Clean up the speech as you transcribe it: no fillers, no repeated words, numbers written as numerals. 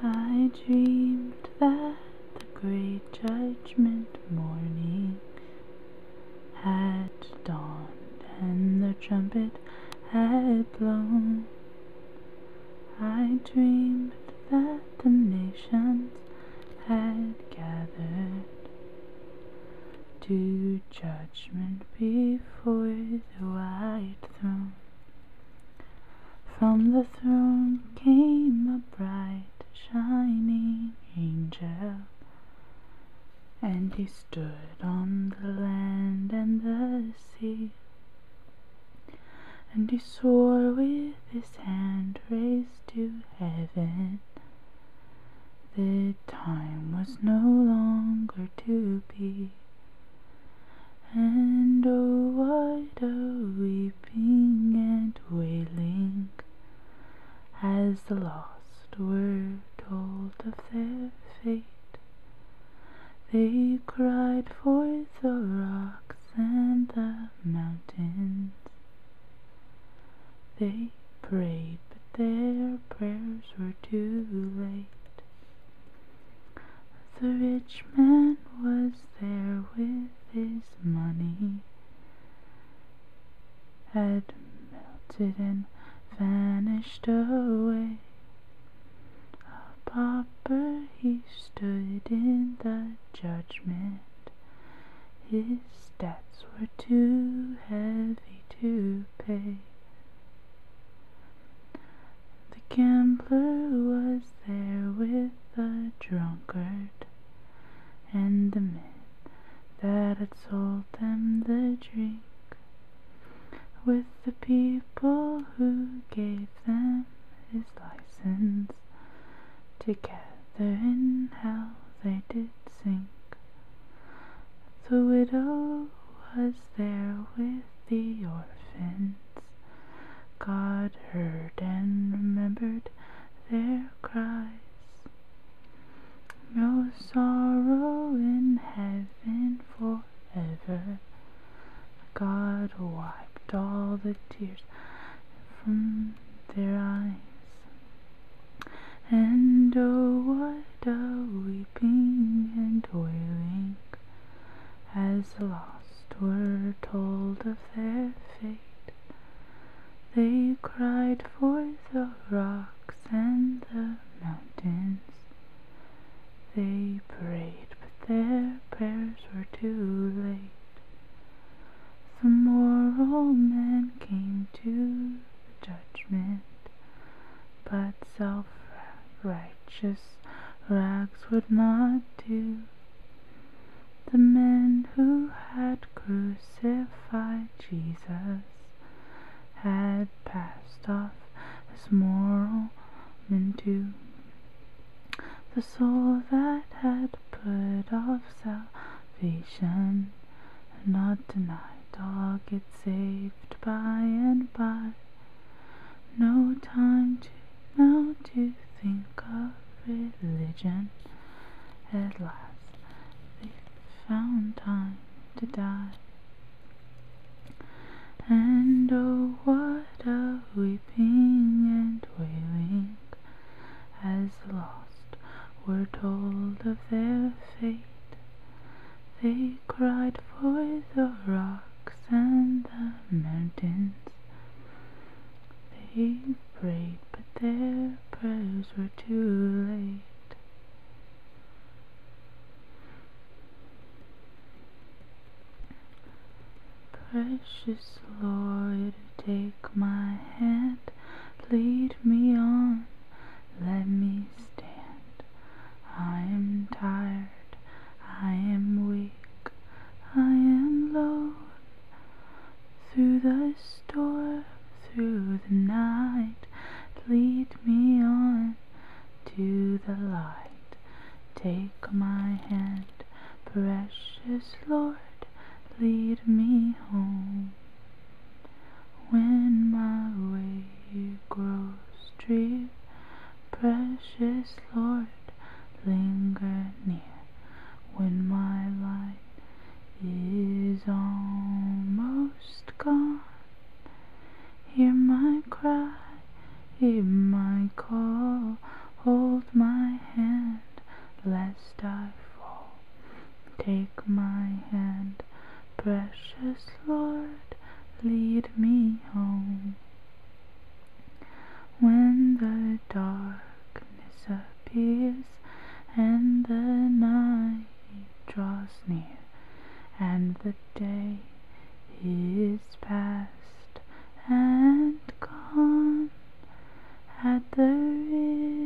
I dreamed that the great judgment morning had dawned and the trumpet had blown. I dreamed that the nations had gathered to judgment before the white throne. From the throne came a bright shining angel, and he stood on the land and the sea, and he swore with his hand raised to heaven, the time was no longer to be. And oh, what a weeping and wailing, as the lost were told of their fate. They cried for the rocks and the mountains. They prayed, but their prayers were too late. The rich man was there with his money, had melted and vanished away. A pauper he stood in the judgment, his debts were too heavy to pay. The gambler was there with the drunkard, and the men that had sold them the drink, with the people who gave them his license. Together in hell they did sink. The widow was there with the orphans. God heard and remembered their cries. No sorrow in heaven forever. God wiped all the tears from their eyes. And oh, what a weeping and wailing, as the lost were told of their fate. They cried for the rocks and the mountains. They prayed, but their prayers were too late. The moral man came to the judgment, but self-righteous rags would not do. The men who had crucified Jesus had passed off as moral men too. The soul that had put off salvation, not denied, all get saved by and by. No time now to think of religion. At last they found time to die. And oh, what a weeping and wailing, as the lost were told of their fate. They cried for the rocks and the mountains. They prayed, but their prayers were too late. Precious Lord, take my hand, lead me on, let me stand. I am tired, I am weak, I am low. Through the storm, through the night, lead me on to the light. Take my hand, precious Lord, lead me home. When my way grows drear, precious Lord, linger near. When my light is almost gone, hear my cry, hear my call, Hold my hand, lest I fall. Take my hand, precious Lord, lead me home. When the darkness appears and the night draws near, and the day is past and gone, at the